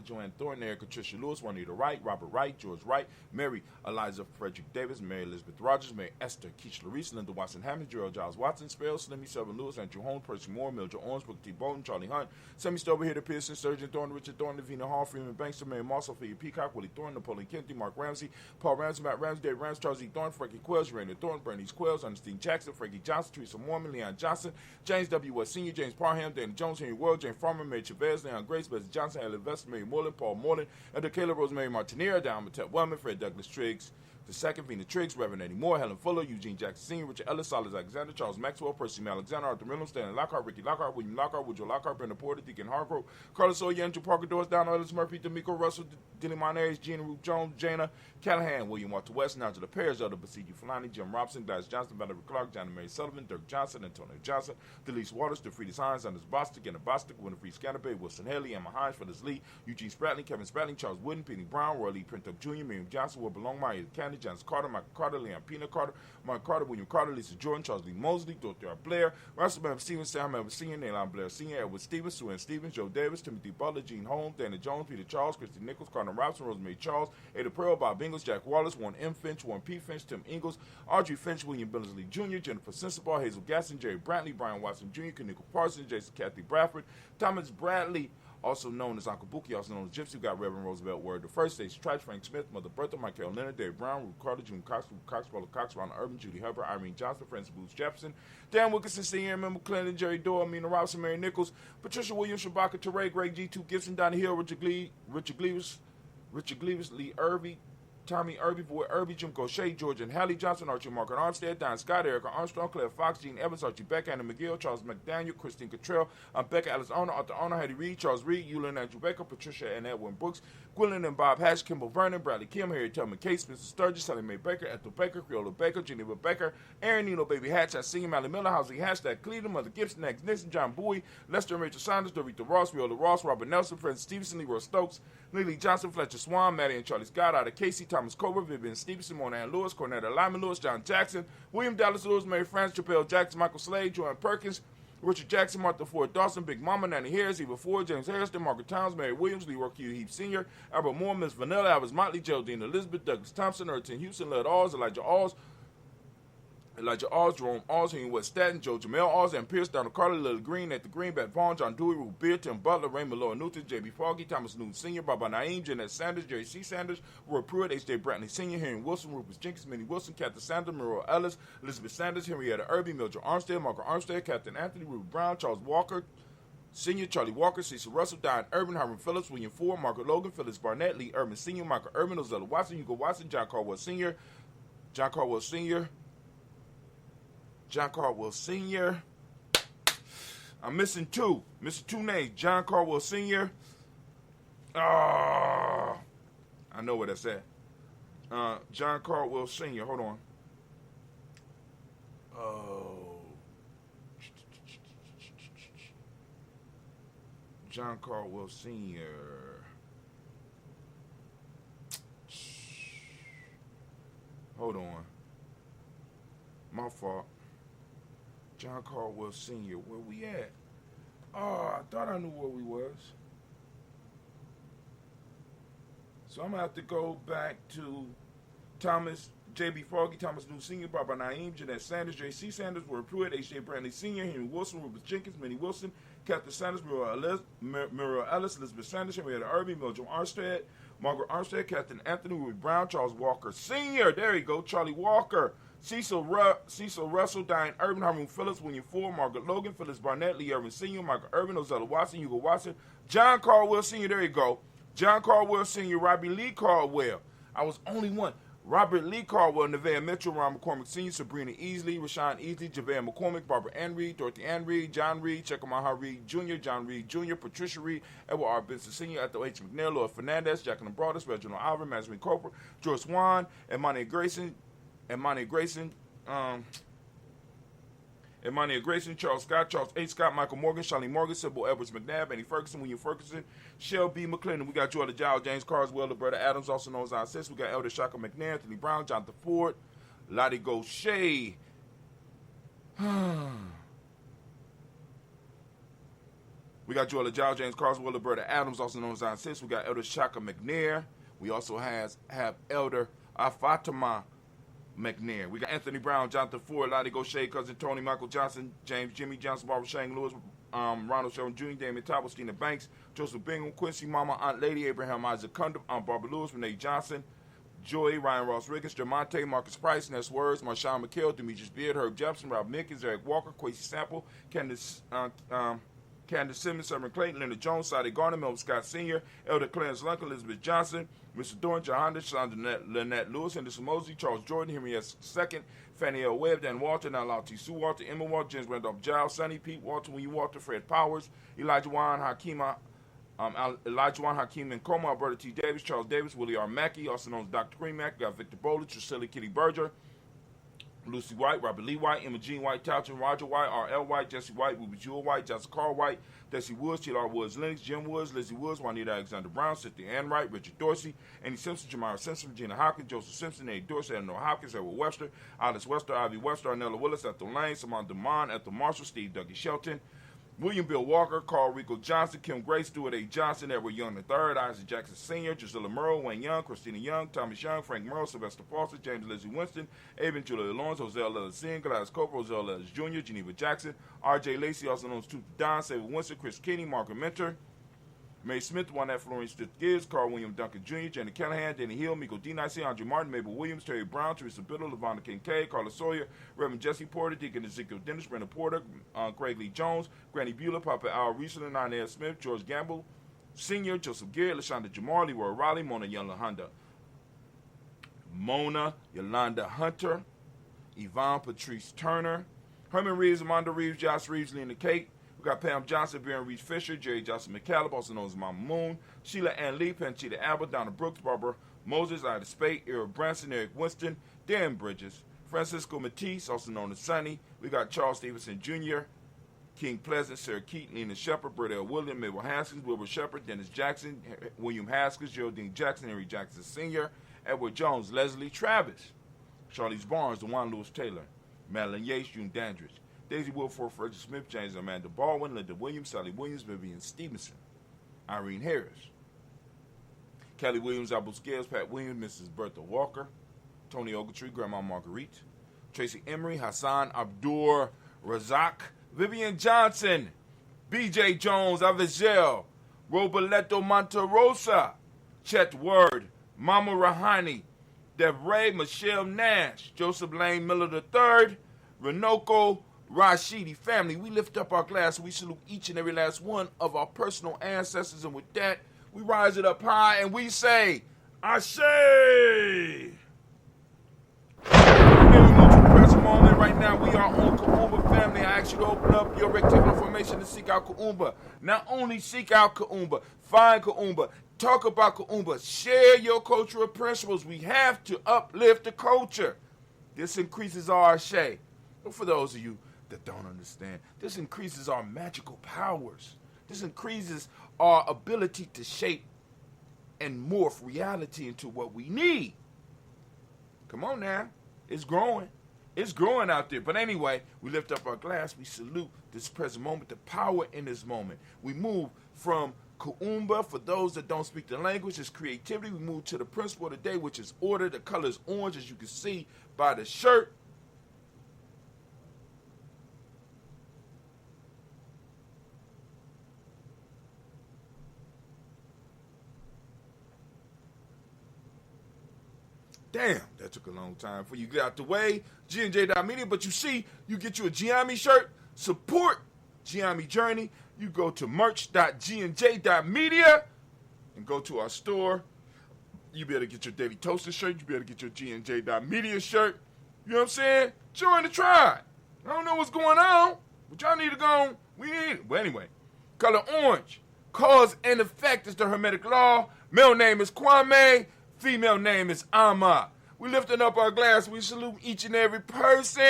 Joanne Thornton, Erica Tricia Lewis, Juanita Wright, Robert Wright, George Wright, Mary Eliza Frederick Davis, Mary Elizabeth Rogers, Mary Esther Keach Larice, Linda Watson Hammond, Gerald Giles Watson, Spell, Slimmy Selvin Lewis, Andrew Holmes, Percy Moore, Mildred Owens, Booker T. Bolton, Charlie Hunt, Sammy Stover, Hitter Pearson, Surgeon Thornton, Richard Thornton, Davina Hall, Freeman Banks, Mary Moss, Sophia Peacock, Willie Thornton, Napoleon Kennedy, Mark Ramsey, Paul Ramsey, Matt Ramsey, Dave Ramsey, Charles E. Thornton, Frankie Quells, Raina Thornton, Bernice Quells, Ernestine Jackson, Frankie Johnson, Teresa Mormon, Leon Johnson, James W. West Sr., James Parham, Danny Jones, Henry World, James Farmer, Mary Chavez, Leon Grace, Bessie Johnson, Haley Vester, Mary Moreland, Paul Moreland, Elder Kayla Rosemary Martinier, Don Matette Wellman, Fred Douglas Triggs, the second, Vina Triggs, Reverend Eddie Moore, Helen Fuller, Eugene Jackson Sr., Richard Ellis, Silas Alexander, Charles Maxwell, Percy Alexander, Arthur Reynolds, Stanley Lockhart, Ricky Lockhart, William Lockhart, Woodrow Lockhart, Brenda Porter, Deacon Hargrove, Carlos Oyer, Andrew Parker, Doris Down, Ellis Murphy, D'Amico Russell, Denny Monares, Gina Ruth Jones, Jana Callahan, William Walter West, Nigel Perez, Elder Basidi Fulani, Jim Robson, Gladys Johnson, Valerie Clark, Johnny Mary Sullivan, Dirk Johnson, Antonio Johnson, Delise Waters, DeFriedis Hines, Anders Bostic, Anna Bostic, Winifred Scanabay, Wilson Haley, Emma Hines, Phyllis Lee, Eugene Spratling, Kevin Spratling, Charles Wooden, Penny Brown, Roy Lee Pinto Jr., Miriam Johnson, Will Belong, Maya Candy, Johnson Carter, Michael Carter, Leon Pina Carter, Mark Carter, William Carter, Lisa Jordan, Charles Lee Mosley, Dorothy R. Blair, Russell Memphis Stevens, Sam Memphis Sr., Nailon Blair Sr., Edward Stevens, Sue Ann Stevens, Joe Davis, Timothy Butler, Gene Holmes, Dana Jones, Peter Charles, Christy Nichols, Cardinal Robson, Rosemary Charles, Ada Pearl, Bob Ingles, Jack Wallace, Warren M. Finch, Warren P. Finch, Tim Ingles, Audrey Finch, William Billingsley Jr., Jennifer Sensabaugh, Hazel Gasson, Jerry Brantley, Brian Watson Jr., Kanika Parsons, Jason Kathy Bradford, Thomas Bradley, also known as Uncle Bookie, also known as Gypsy. We got Reverend Roosevelt Word, the first stage, Trice, Frank Smith, Mother Bertha, Michael Leonard, Dave Brown, Ruth Carter, June Cox, Paula Cox, Ron Urban, Judy Hubbard, Irene Johnson, Francis Booth Jefferson, Dan Wilkinson Sr., Member Clinton, Jerry Doyle, Mina Robinson, Mary Nichols, Patricia Williams, Shabaka Teray, Greg G2, Gibson, Donnie Hill, Richard Gleavis, Lee Irby, Tommy Irby, Boy Irby, Jim Gaucher, George and Hallie Johnson, Archie Margaret Armstead, Don Scott, Erica Armstrong, Claire Fox, Gene Evans, Archie Beck, Anna McGill, Charles McDaniel, Christine Cottrell, Becca Alice Honor, Arthur Honor, Hattie Reed, Charles Reed, Eulin and Andrew Baker, Patricia and Edwin Brooks, Gwendolyn and Bob Hatch, Kimball Vernon, Bradley Kim, Harry Tubman Case, Mr. Sturgis, Sally Mae Baker, Ethel Baker, Creola Baker, Geneva Baker, Aaron Nino, Baby Hatch, I see him, Allie Miller, Housing Hashtag Cleveland, Mother Gibson, Max Nixon, John Bowie, Lester and Rachel Saunders, Dorita Ross, Viola Ross, Robert Nelson, Francis Stevenson, Leroy Stokes, Lily Johnson, Fletcher Swan, Maddie and Charlie Scott, Ada Casey, Thomas Cobra, Vivian Stevenson, Mona Ann Lewis, Cornetta Lyman Lewis, John Jackson, William Dallas Lewis, Mary Frances, Chappelle Jackson, Michael Slade, Joanne Perkins, Richard Jackson, Martha Ford Dawson, Big Mama, Nanny Harris, Eva Ford, James Harrison, Margaret Towns, Mary Williams, Leroy Q. Heap Sr., Albert Moore, Miss Vanilla, Albert Motley, Geraldine Elizabeth, Douglas Thompson, Erton Houston, Led Alls, Elijah Alls, Jerome Alls, Henry West Staten, Joe Jamel Alls, and Pierce, Donald Carter, Lily Green, Nathan Green, Bat Vaughn, John Dewey, Ruth Beard, Tim Butler, Raymond Laura Newton, J.B. Foggy, Thomas Newton Sr., Baba Naeem, Jeanette Sanders, Jerry C. Sanders, Roy Pruitt, H.J. Brantley Sr., Henry Wilson, Rufus Jenkins, Minnie Wilson, Captain Sanders, Muriel Ellis, Elizabeth Sanders, Henrietta Irby, Mildred Armstead, Margaret Armstead, Captain Anthony, Ruth Brown, Charles Walker, Senior, Charlie Walker, Cecil Russell, Diane Urban, Hiram Phillips, William Ford, Margaret Logan, Phyllis Barnett, Lee Urban Sr., Michael Urban, Ozella Watson, Hugo Watson, John Caldwell Sr., I'm missing two names. John Caldwell Sr. I know where that's at. John Caldwell Sr. Hold on. John Caldwell Sr. Hold on. My fault. John Caldwell Sr. Where we at? Oh, I thought I knew where we was. So I'm going to have to go back to Thomas, J.B. Foggy, Thomas New Sr., Barbara Naeem, Jeanette Sanders, J.C. Sanders, Roy Pruitt, H.J. Brantley Sr., Henry Wilson, Rufus Jenkins, Minnie Wilson, Captain Sanders, Muriel Ellis, Elizabeth Sanders, Henrietta Irby, Mildred Armstead, Margaret Armstead, Captain Anthony, Ruby Brown, Charles Walker Sr., there you go, Charlie Walker, Cecil Russell, Diane Urban, Hiram Phillips, William Ford, Margaret Logan, Phyllis Barnett, Lee Urban Sr., Michael Urban, Ozella Watson, Hugo Watson, John Caldwell Sr., there you go, John Caldwell Sr., Robbie Lee Caldwell. I was only one. Robert Lee Caldwell, Nevaeh Mitchell, Ron McCormick Sr., Sabrina Easley, Rashawn Easley, JaVale McCormick, Barbara Ann Reed, Dorothy Ann Reed, John Reed, Chekamaha Reed Jr., John Reed Jr., Patricia Reed, Edward R. Benson Sr., Ethel H. McNair, Lloyd Fernandez, Jacqueline Broadus, Reginald Alvin, Masmin Cooper, Joyce Wan, Imani Grayson, Charles Scott, Charles H. Scott, Michael Morgan, Charlie Morgan, Sybil Edwards McNabb, Annie Ferguson, William Ferguson, Shell B. McClendon. We got Jordan Giles, James Carswell, Roberta Adams, also known as our sis. We got Elder Shaka McNair, Anthony Brown, Jonathan Ford, Lottie Gaucher. We got Jordan Giles, James Carswell, Roberta Adams, also known as our sis. We got Elder Shaka McNair. We also have Elder Fatima McNair. We got Anthony Brown, Jonathan Ford, Lottie Gaucher, Cousin Tony, Michael Johnson, James Jimmy Johnson, Barbara Shane Lewis, Ronald Sheldon Jr., Damon Topple, Stina Banks, Joseph Bingham, Quincy Mama, Aunt Lady, Abraham Isaac Cundum, Aunt Barbara Lewis, Renee Johnson, Joy, Ryan Ross Riggins, Jamonte, Marcus Price, Ness Words, Marshawn McKill, Demetrius Beard, Herb Jepson, Rob Mickens, Eric Walker, Quasi Sample, Candace Candace Simmons, Severn Clayton, Leonard Jones, Sadie Garner, Melvin Scott Sr., Elder Clarence Lunker, Elizabeth Johnson, Mr. Dorn, Johanna, Sandra Lynette Lewis, Henderson Mosley, Charles Jordan, Henry S. II, Fannie L. Webb, Dan Walter, Nalal T. Sue Walter, Emma Walter, James Randolph Giles, Sonny Pete Walter, William Walter, Fred Powers, Elijah Juan Hakeem and Coma, Alberta T. Davis, Charles Davis, Willie R. Mackey, also known as Dr. Green Mackey, got Victor Bowler, Trisilla Kitty Berger, Lucy White, Robert Lee White, Emma Jean White, Townsend, Roger White, R.L. White, Jesse White, Ruby Jewel White, Jessica Carl White, Desi Woods, T.L.R. Woods, Lennox, Jim Woods, Lizzie Woods, Juanita Alexander Brown, Cynthia Ann Wright, Richard Dorsey, Andy Simpson, Jamara Simpson, Regina Hopkins, Joseph Simpson, Eddie Dorsey, Eleanor Hopkins, Edward Webster, Alice Webster, Ivy Webster, Arnella Willis, Ethel Lane, Simon DeMond, Ethel Marshall, Steve Dougie Shelton, William Bill Walker, Carl Rico Johnson, Kim Grace, Stuart A. Johnson, Edward Young III, Isaac Jackson Sr., Gisela Merle, Wayne Young, Christina Young, Thomas Young, Frank Merle, Sylvester Foster, James Lizzie Winston, Avon Julia Lawrence, Jose Ellis Zinn, Gladys Cooper, Jose Ellis Jr., Geneva Jackson, R.J. Lacey, also known as Tooth Don, Saber Winston, Chris Kinney, Margaret Mentor, May Smith, Juanette Florence Stiff Gibbs, Carl William Duncan Jr., Jenny Callahan, Danny Hill, Miko D. Nicey, Andre Martin, Mabel Williams, Terry Brown, Teresa Biddle, Lavonda Kincaid, Carla Sawyer, Reverend Jesse Porter, Deacon Ezekiel Dennis, Brenda Porter, Craig Lee Jones, Granny Beulah, Papa Al Riesler, Nina Smith, George Gamble, Sr., Joseph Garrett, LaShonda Jamar, Leroy Riley, Mona Yolanda Hunter, Yvonne Patrice Turner, Herman Reeves, Amanda Reeves, Josh Reeves, Lena Kate. We got Pam Johnson, Baron Reese Fisher, Jerry Johnson McCallum, also known as Mama Moon, Sheila Ann Lee, Panchita Albert, Donna Brooks, Barbara Moses, Ida Spade, Eric Branson, Eric Winston, Dan Bridges, Francisco Matisse, also known as Sonny. We got Charles Stevenson Jr., King Pleasant, Sarah Keaton, Nina Shepard, Brett L. William, Mabel Haskins, Wilbur Shepard, Dennis Jackson, William Haskins, Geraldine Jackson, Henry Jackson Sr., Edward Jones, Leslie Travis, Charlize Barnes, DeJuan Lewis Taylor, Madeline Yates, June Dandridge, Daisy Wilford, Frederick Smith, James Amanda Baldwin, Linda Williams, Sally Williams, Vivian Stevenson, Irene Harris, Kelly Williams, Albert Scales, Pat Williams, Mrs. Bertha Walker, Tony Ogletree, Grandma Marguerite, Tracy Emery, Hassan Abdur Razak, Vivian Johnson, B.J. Jones, Avigel, Roberto Monterosa, Chet Word, Mama Rahani, Devray Michelle Nash, Joseph Lane Miller III, Renoko Rashidi family. We lift up our glass and we salute each and every last one of our personal ancestors. And with that, we rise it up high and we say, Ashe! Here we move to the present moment. Right now, we are on Kuumba family. I ask you to open up your rectangular formation to seek out Kuumba. Not only seek out Kuumba, find Kuumba, talk about Kuumba, share your cultural principles. We have to uplift the culture. This increases our Ashe. But for those of you that don't understand, this increases our magical powers. This increases our ability to shape and morph reality into what we need. Come on now. It's growing. It's growing out there. But anyway, we lift up our glass. We salute this present moment, the power in this moment. We move from Kuumba, for those that don't speak the language, is creativity. We move to the principle of the day, which is order. The color is orange, as you can see by the shirt. Damn, that took a long time for you to get out the way. G&J.media, but you see, you get you a Gye-Nyame shirt, support Gye-Nyame Journey. You go to merch.gnj.media and go to our store. You be able to get your Daily Toaster shirt. You be able to get your G&J.media shirt. You know what I'm saying? Join the tribe. I don't know what's going on, but y'all need to go on. We need it. But anyway, color orange. Cause and effect is the Hermetic law. Male name is Kwame. Female name is Ama. We lifting up our glass. We salute each and every person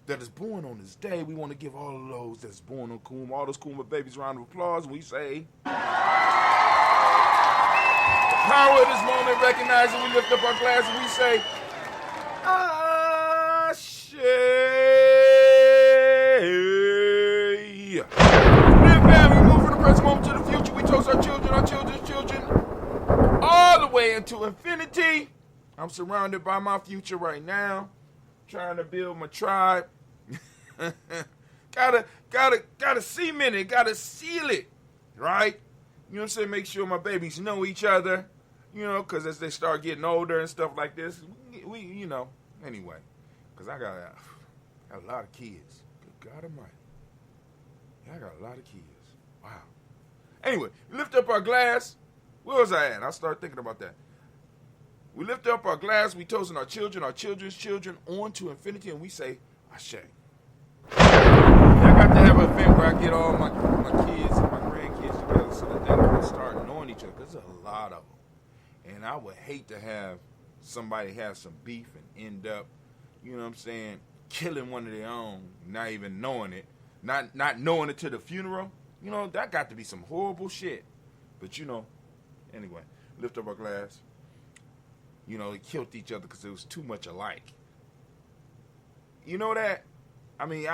that is born on this day. We want to give all of those that's born on Kuumba, all those Kuumba babies, a round of applause. And we say, the power of this moment, recognizing we lift up our glass and we say, Ashe. Live family, move from the present moment to the future. We toast our children's children, all the way into infinity. I'm surrounded by my future right now, trying to build my tribe. gotta cement it, gotta seal it, right? You know what I'm saying? Make sure my babies know each other, you know, because as they start getting older and stuff like this, we you know, anyway, because I got a lot of kids. God almighty. Yeah, I got a lot of kids. Wow. Anyway, we lift up our glass. Where was I at? I started thinking about that. We lift up our glass. We toasting our children's children on to infinity, and we say, Ashe. I got to have an event where I get all my kids and my grandkids together so that they can start knowing each other, because there's a lot of them. And I would hate to have somebody have some beef and end up, you know what I'm saying, killing one of their own, not even knowing it, not knowing it to the funeral. You know, that got to be some horrible shit. But, you know, anyway, lift up our glass. You know, they killed each other because it was too much alike. You know that? I mean,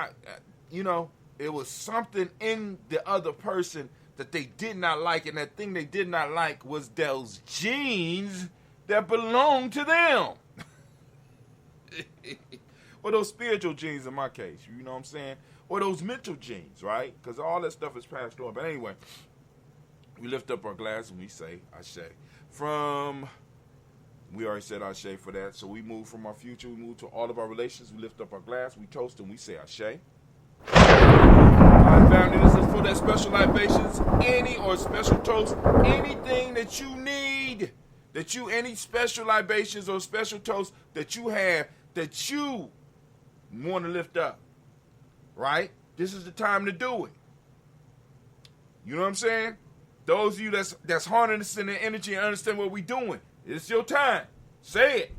you know, it was something in the other person that they did not like, and that thing they did not like was those genes that belonged to them. Or those spiritual genes in my case, you know what I'm saying? Or those mental genes, right? Because all that stuff is passed on. But anyway, we lift up our glass and we say, Ashe. We already said Ashe for that. So we move from our future, we move to all of our relations. We lift up our glass, we toast, and we say Ashe. All right, family, this is for that special libations, any or special toast, anything that you need, any special libations or special toast that you have that you want to lift up, right? This is the time to do it. You know what I'm saying? Those of you that's harnessing the energy and understand what we're doing, it's your time. Say it.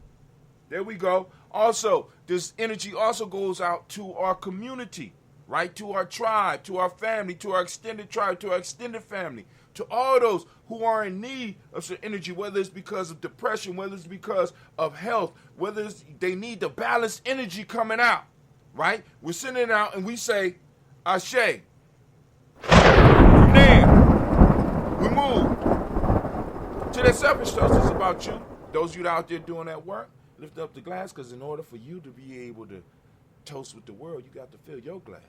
There we go. Also, this energy also goes out to our community, right? To our tribe, to our family, to our extended tribe, to our extended family, to all those who are in need of some energy, whether it's because of depression, whether it's because of health, whether it's they need the balanced energy coming out, right? We're sending it out and we say, Ashe. From there, we move to that selfish toast. It's about you. Those of you out there doing that work, lift up the glass, because in order for you to be able to toast with the world, you got to fill your glass.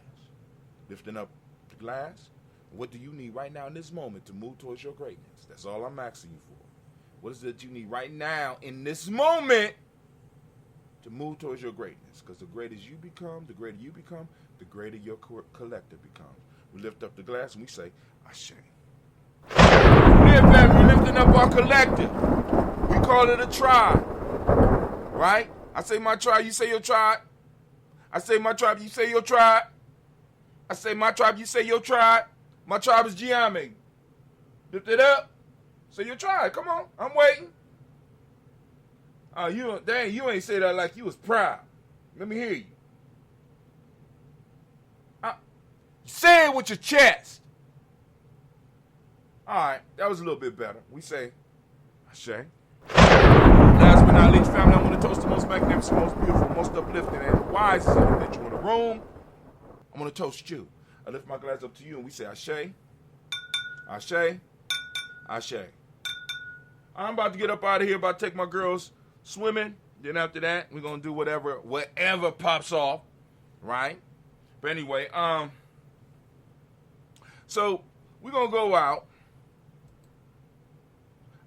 Lifting up the glass. What do you need right now in this moment to move towards your greatness? That's all I'm asking you for. What is it that you need right now in this moment to move towards your greatness? Because the greater you become, the greater your collective becomes. We lift up the glass and we say, Ashe. Here, family, we're lifting up our collective. We call it a tribe. Right? I say my tribe, you say your tribe. I say my tribe, you say your tribe. I say my tribe, you say your tribe. My tribe is Gye-Nyame. Lift it up. Say your tribe. Come on. I'm waiting. You ain't say that like you was proud. Let me hear you. Say it with your chest. All right. That was a little bit better. We say, Ashe. Last but not least, family, I want to toast the most magnificent, most beautiful, most uplifting, and wisest individual in the room. I'm going to toast you. I lift my glass up to you and we say Ashe, Ashe, Ashe. I'm about to get up out of here, about to take my girls swimming. Then after that, we're going to do whatever pops off, right? But anyway, so we're going to go out.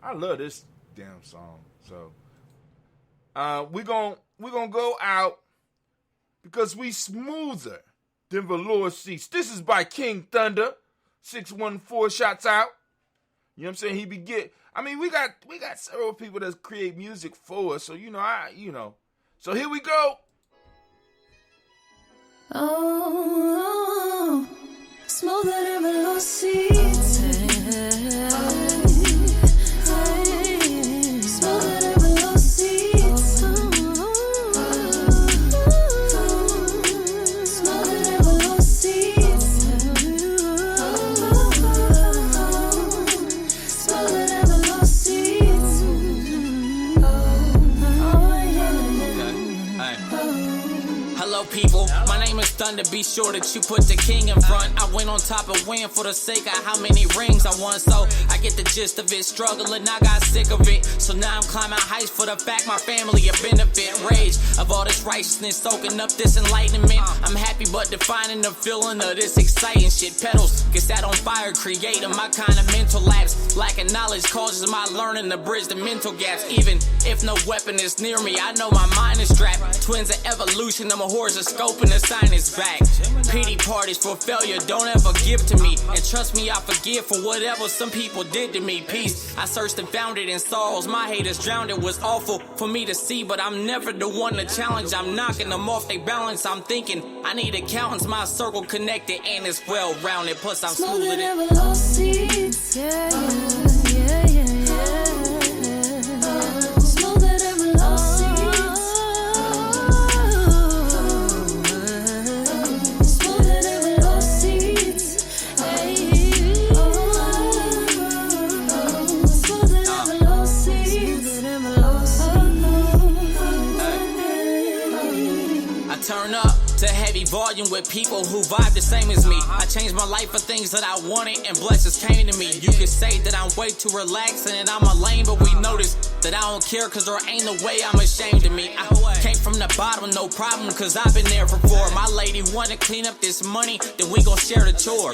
I love this damn song. So we're going to go out because we smoother than velour seats. This is by King Thunder. 614 shots out. You know what I'm saying? We got several people that create music for us. So So here we go. Oh, smoother than velour seats. People, my name is Thunder, be sure that you put the king in front. I went on top and win for the sake of how many rings I won, so I get the gist of it. Struggling, I got sick of it, so now I'm climbing heights for the fact my family a benefit. Rage of all this righteousness, soaking up this enlightenment. I'm happy but defining the feeling of this exciting shit. Pedals, get that on fire, creating my kind of mental lapse. Lacking knowledge causes my learning to bridge the mental gaps. Even if no weapon is near me, I know my mind is strapped. Twins of evolution, I'm a horse, a scope and a sign is bounce back. Pity parties for failure, don't ever give to me. And trust me, I forgive for whatever some people did to me. Peace, I searched and found it in sorrows. My haters drowned, it was awful for me to see, but I'm never the one to challenge. I'm knocking them off they balance. I'm thinking I need accountants, my circle connected and it's well rounded. Plus I'm smoother than low seats. Yeah, yeah, yeah, yeah. Smoother than low seats. Smoother than low seats. Hey. Smoother than low seats. I turn up to heavy volume with people who vibe the same as me. I changed my life for things that I wanted and blessings came to me. You could say that I'm way too relaxed and that I'm a lame, but we notice that I don't care cause there ain't no way I'm ashamed of me. I came from the bottom, no problem, cause I've been there before. My lady wanna clean up this money, then we gon' share the chore.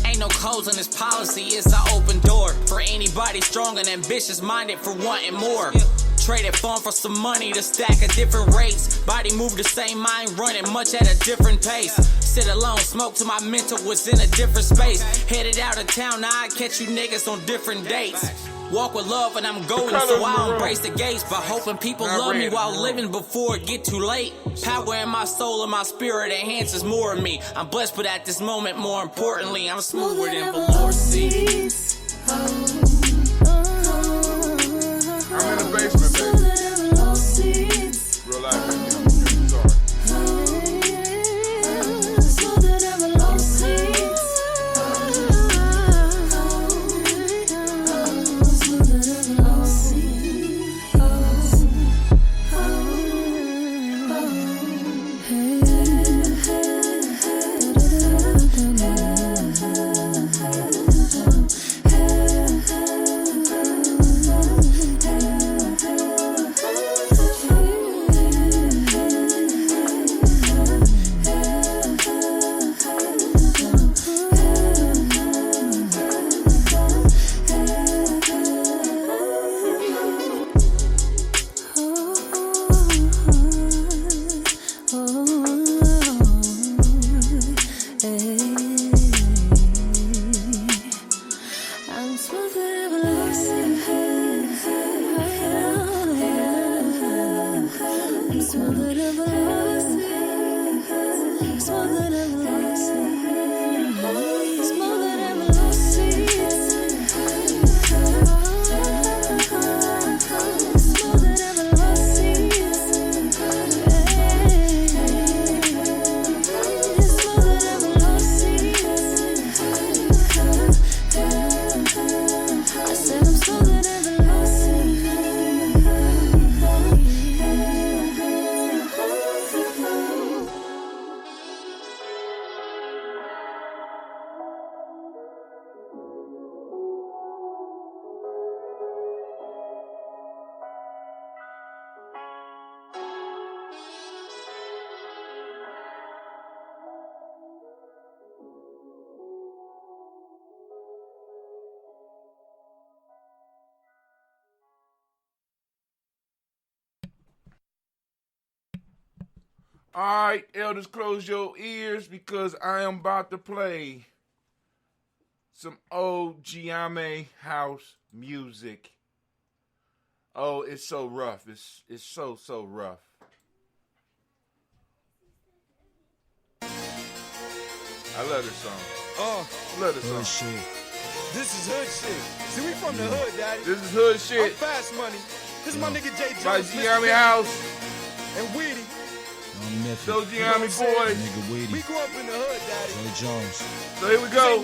Ain't no codes on this policy, it's an open door for anybody strong and ambitious minded for wanting more. Traded fun for some money to stack at different rates. Body move the same, mind running much at a different pace. Sit alone, smoke till my mental was in a different space. Headed out of town, now I catch you niggas on different dates. Walk with love and I'm golden, so I embrace the gates. But hoping people love me while living before it get too late. Power in my soul and my spirit enhances more of me. I'm blessed, but at this moment, more importantly, I'm smoother than velour seats. I'm in the basement, baby. Real life right now. Sorry. All right, elders, close your ears because I am about to play some old Gye-Nyame house music. Oh, it's so rough. It's so rough. I love this song. Love this song. Shit. This is hood shit. See, we from the hood, daddy. This is hood shit. I'm Fast Money. This is my nigga J. Jones. By Gye-Nyame house. And Weedy. So Gye-Nyame boys. Nigga Weedy. We grew up in the hood, daddy. J. Jones. So here we go.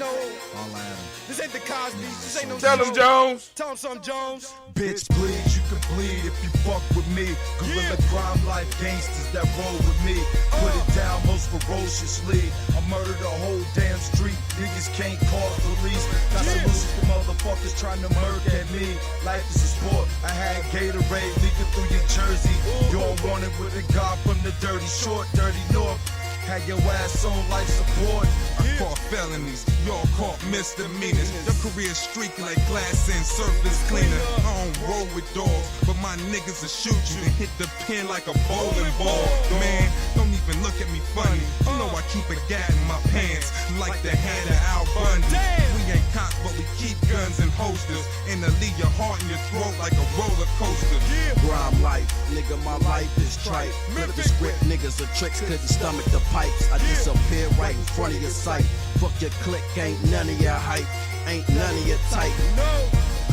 This ain't the Cosby. This ain't no Tell him, Jones. Tell him something, Jones. Bitch, bleed, you can bleed if you fuck with me. Gorilla crime life gangsters that roll with me. Put it down most ferociously. I murdered the whole damn street. Niggas can't call the police. Got solutions to motherfuckers trying to murk at me. Life is a sport. I had Gatorade leaking through your jersey. You all wanted with the guy from the dirty short, dirty north. Had your ass on life support. I caught felonies, y'all caught misdemeanors. Your career streaking like glass and surface cleaner. I don't roll with dogs, but my niggas will shoot you and hit the pin like a bowling ball. Man, don't even look at me funny. You know I keep a gat in my pants, like the hand of Al Bundy. We ain't cops, but we keep guns and holsters, and to leave your heart in your throat like a roller coaster. Grime life, nigga, my life is trite. Flip the script, niggas are tricks, couldn't stomach the pipes. I disappear right in front of your sight. Fuck your clique, ain't none of your hype, ain't none of your type.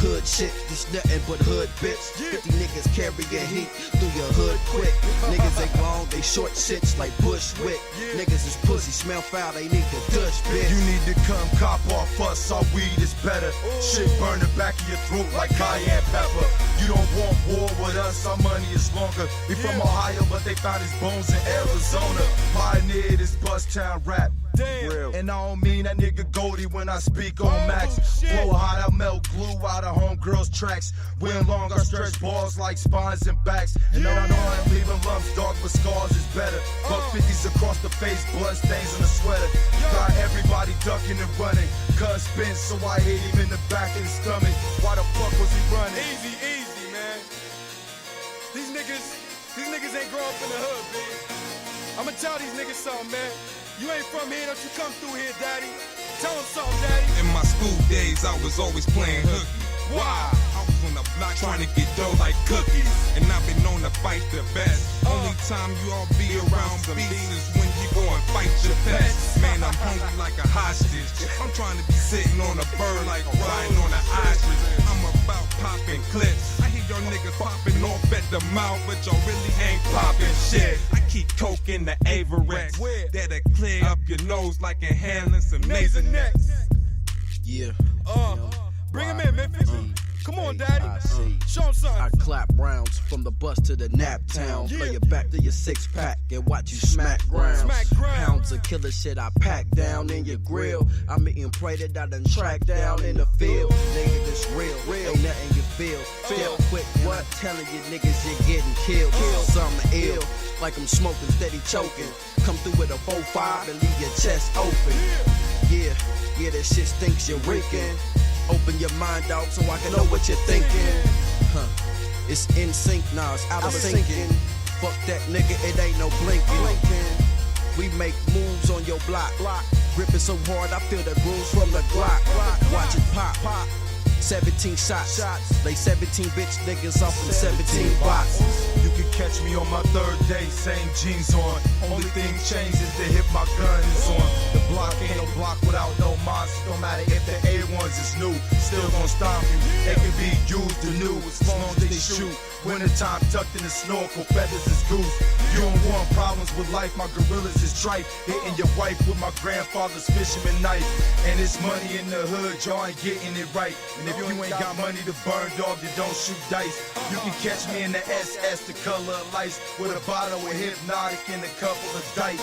Hood shit, this nothing but hood bitch. 50 niggas carrying heat through your hood quick. Niggas ain't long, they short shits like Bushwick. Niggas is pussy, smell foul, they need to dush, bitch. You need to come cop off us, our weed is better. Shit burn the back of your throat like cayenne pepper. You don't want war with us, our money is longer. We from Ohio, but they found his bones in Arizona. Pioneered this bust town rap. Damn. And I don't mean that nigga Goldie when I speak on Max. Blow hot, I melt glue out of homegirls' tracks. Win long, I stretch balls like spines and backs. And I know I'm leaving lumps dark, but scars is better. Buck 50s across the face, blood stains on the sweater. Got everybody ducking and running. Cuz spin, so I hit him in the back of the stomach. Why the fuck was he running? Easy, easy, man. These niggas ain't grow up in the hood, baby. I'ma tell these niggas something, man. You ain't from here, don't you come through here, daddy. Tell them something, daddy. In my school days, I was always playing hooky. Why? I was on the block trying to get dough like cookies. And I've been known to fight the best. Only time you all be around beats is when you go and fight your pets. Man, I'm hungry like a hostage. I'm trying to be sitting on a bird like riding on an ostrich. I'm about popping clips. I hear y'all niggas popping off at the mouth, but y'all really ain't popping shit. I keep coke in the Averex. That'll clear up your nose like inhaling some Nasonex. Yeah. Bring him in, Memphis. Come on, daddy. Show him something. I clap rounds from the bus to the nap town. Play it back to your 6-pack and watch you smack grounds. Pounds of killer shit I pack down in your grill. I'm eating prey that I done track down in the field. Nigga, this real. Ain't nothing you feel. Step quick, what? Telling you niggas you're getting killed. Something ill, like I'm smoking, steady choking. Come through with a 4-5 and leave your chest open. Yeah, that shit stinks, you're reeking. Open your mind out so I can know what you're thinking. It's in sync, nah, it's out of syncing. Fuck that nigga, it ain't no blinking. We make moves on your block. Gripping so hard, I feel the grooves from the Glock. Watch it pop. 17 shots. Lay 17 bitch niggas off in 17 boxes. You can catch me on my third day, same jeans on. Only thing changed is the hip my gun is on. The block ain't no block without no monster. Don't matter if the A1s is new, still gon' stomp you. They can be used to new as long as they shoot. Wintertime tucked in the snorkel, feathers is goose. You don't want problems with life, my gorillas is tripe. Hitting your wife with my grandfather's fisherman knife. And it's money in the hood, y'all ain't getting it right. And if you ain't got money to burn, dog, you don't shoot dice. You can catch me in the SS, the color of lights, with a bottle of Hypnotic and a couple of dice.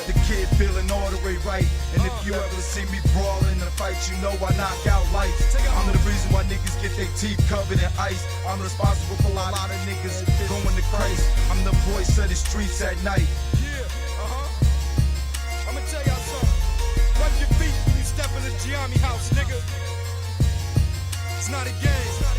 The kid feeling all the way right. And if you ever see me brawling in a fight, you know I knock out lights. I'm the reason why niggas get their teeth covered in ice. I'm responsible for a lot of niggas going to Christ. I'm the voice of the streets at night. I'ma tell y'all something. Wipe your feet when you step in the Gye-Nyame house, nigga. It's not a game.